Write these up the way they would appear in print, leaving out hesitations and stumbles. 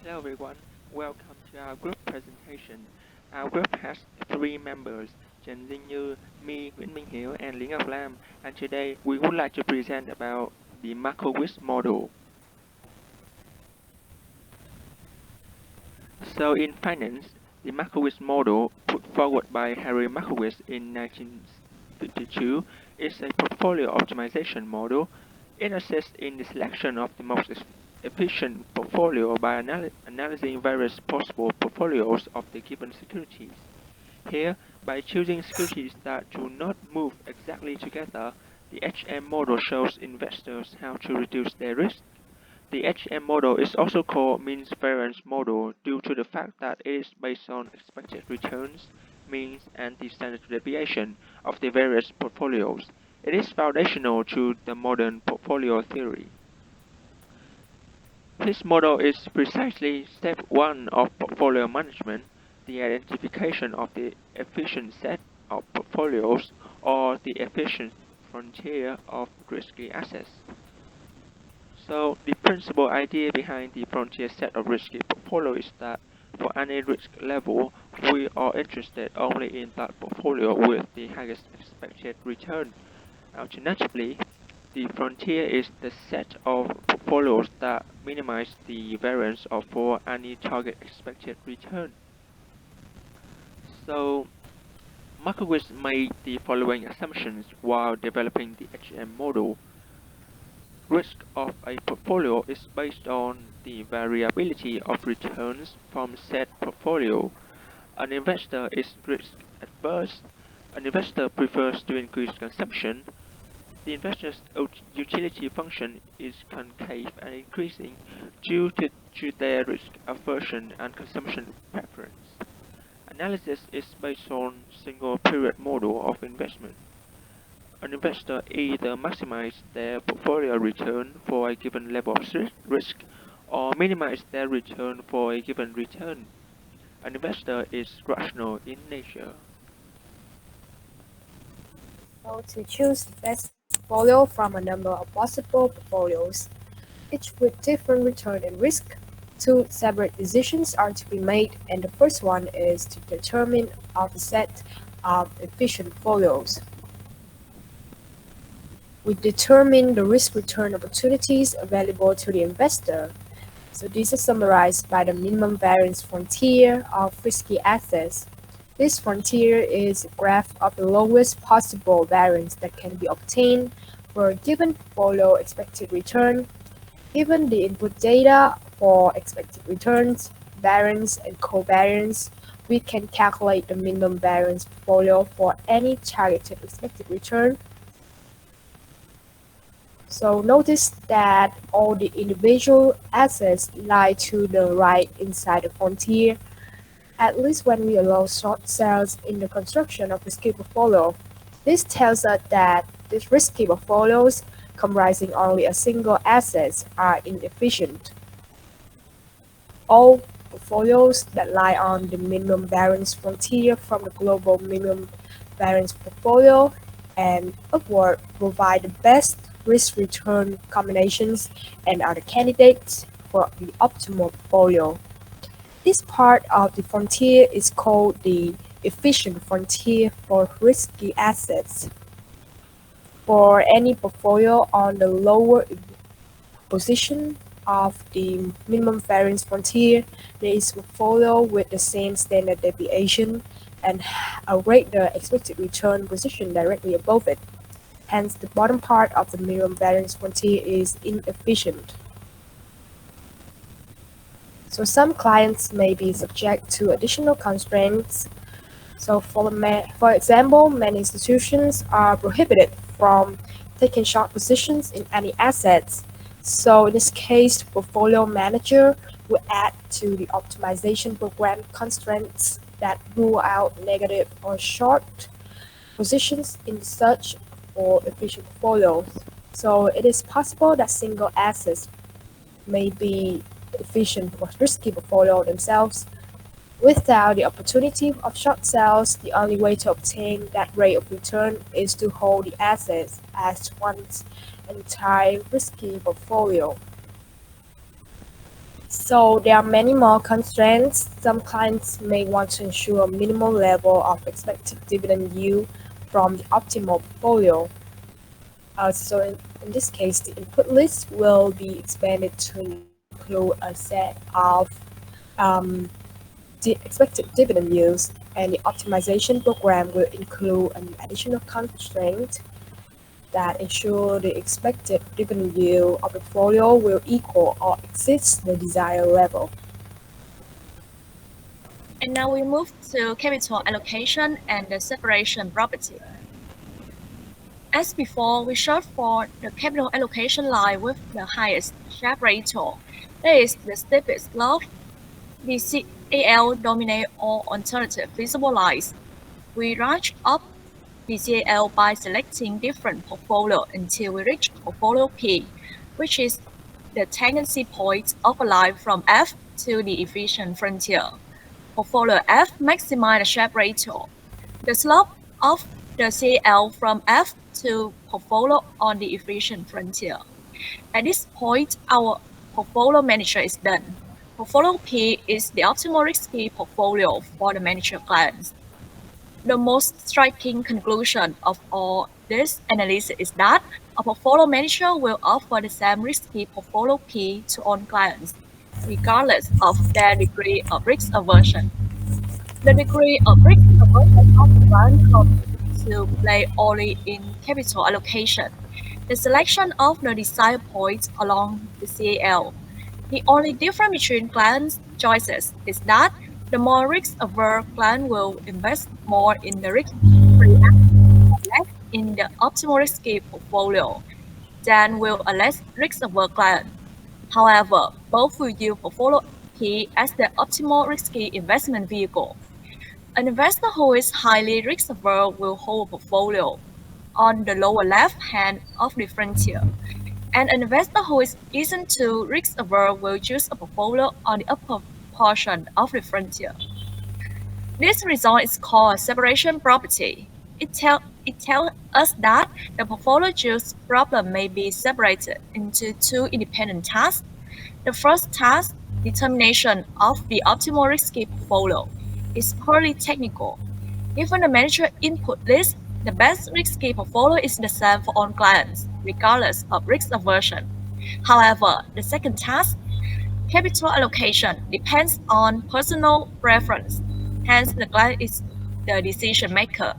Hello everyone, welcome to our group presentation. Our group has three members, Trần Dinh Như, me, Nguyễn Minh Hiếu, and Lý Ngọc Lam, and today we would like to present about the Markowitz model. So in finance, the Markowitz model, put forward by Harry Markowitz in 1952, is a portfolio optimization model. It assists in the selection of the most efficient portfolio by analyzing various possible portfolios of the given securities. Here, by choosing securities that do not move exactly together, the HM model shows investors how to reduce their risk. The HM model is also called means variance model due to the fact that it is based on expected returns, means, and the standard deviation of the various portfolios. It is foundational to the modern portfolio theory. This model is precisely step one of portfolio management, the identification of the efficient set of portfolios or the efficient frontier of risky assets. So the principal idea behind the frontier set of risky portfolio is that for any risk level, we are interested only in that portfolio with the highest expected return. Alternatively, the frontier is the set of portfolios that minimize the variance of for any target expected return. So Markowitz made the following assumptions while developing the HM model. Risk of a portfolio is based on the variability of returns from said portfolio. An investor is risk adverse. An investor prefers to increase consumption. The investor's utility function is concave and increasing due to their risk aversion and consumption preference. Analysis is based on single period model of investment. An investor either maximizes their portfolio return for a given level of risk or minimizes their return for a given return. An investor is rational in nature. So to choose the best portfolio from a number of possible portfolios, each with different return and risk, two separate decisions are to be made, and the first one is to determine of the set of efficient portfolios. We determine the risk-return opportunities available to the investor. So these are summarized by the minimum variance frontier of risky assets. This frontier is a graph of the lowest possible variance that can be obtained for a given portfolio expected return. Given the input data for expected returns, variance, and covariance, we can calculate the minimum variance portfolio for any targeted expected return. So notice that all the individual assets lie to the right inside the frontier, at least when we allow short sales in the construction of risky portfolio. This tells us that these risky portfolios comprising only a single asset are inefficient. All portfolios that lie on the minimum variance frontier from the global minimum variance portfolio and upward provide the best risk-return combinations and are the candidates for the optimal portfolio. This part of the frontier is called the efficient frontier for risky assets. For any portfolio on the lower position of the minimum variance frontier, there is a portfolio with the same standard deviation and a greater expected return position directly above it. Hence, the bottom part of the minimum variance frontier is inefficient. So some clients may be subject to additional constraints. So for example, many institutions are prohibited from taking short positions in any assets. So in this case, the portfolio manager will add to the optimization program constraints that rule out negative or short positions in search for efficient portfolios. So it is possible that single assets may be efficient for risky portfolio themselves. Without the opportunity of short sales, the only way to obtain that rate of return is to hold the assets as one's entire risky portfolio. So there are many more constraints. Some clients may want to ensure a minimal level of expected dividend yield from the optimal portfolio. So in this case, the input list will be expanded to include a set of um, the expected dividend yields, and the optimization program will include an additional constraint that ensure the expected dividend yield of the portfolio will equal or exceed the desired level. And now we move to capital allocation and the separation property. As before, we showed for the capital allocation line with the highest Sharpe ratio, that is the steepest slope. The CAL dominate all alternative feasible lines. We range up the CAL by selecting different portfolio until we reach portfolio P, which is the tendency point of a line from F to the efficient frontier. Portfolio F maximize the Sharpe ratio. The slope of the CAL from F to portfolio on the efficient frontier. At this point, our portfolio manager is done. Portfolio P is the optimal risky portfolio for the manager clients. The most striking conclusion of all this analysis is that a portfolio manager will offer the same risky portfolio P to all clients, regardless of their degree of risk aversion. The degree of risk aversion of the client comes into play only in capital allocation, the selection of the desired points along the CAL. The only difference between clients' choices is that the more risk-averse client will invest more in the risk-free asset and less in the optimal risky portfolio than will a less risk-averse client. However, both will use portfolio P as the optimal risky investment vehicle. An investor who is highly risk-averse will hold a portfolio on the lower left hand of the frontier, and an investor who isn't too risk-averse will choose a portfolio on the upper portion of the frontier. This result is called a separation property. It tells us that the portfolio choice problem may be separated into two independent tasks. The first task, determination of the optimal risky portfolio, is purely technical. Given the manager input list, the best risky portfolio is the same for all clients, regardless of risk aversion. However, the second task, capital allocation, depends on personal preference. Hence, the client is the decision maker.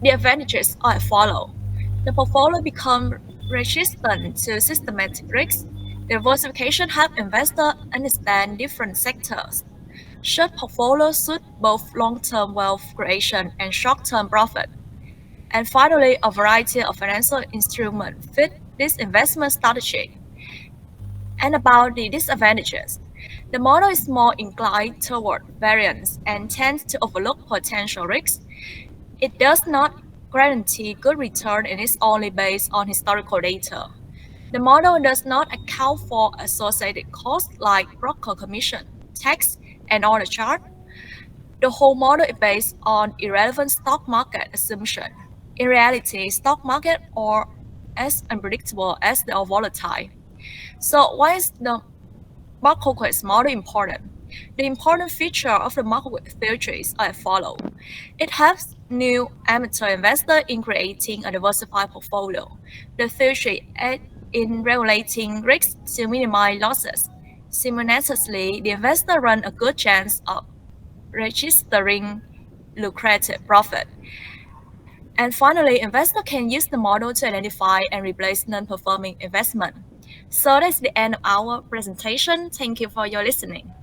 The advantages are as follow. The portfolio becomes resistant to systematic risks. Diversification helps investors understand different sectors. Such portfolios suit both long-term wealth creation and short-term profit. And finally, a variety of financial instruments fit this investment strategy. And about the disadvantages, the model is more inclined toward variance and tends to overlook potential risks. It does not guarantee good return and is only based on historical data. The model does not account for associated costs like broker commission, tax, and all the charge. The whole model is based on irrelevant stock market assumption. In reality, stock market are as unpredictable as they are volatile. So why is the Markowitz model important? The important feature of the Markowitz theories are as follows. It helps new amateur investors in creating a diversified portfolio. The theory aids in regulating risks to minimize losses. Simultaneously, the investor runs a good chance of registering lucrative profit. And finally, investor can use the model to identify and replace non-performing investment. So that's the end of our presentation. Thank you for your listening.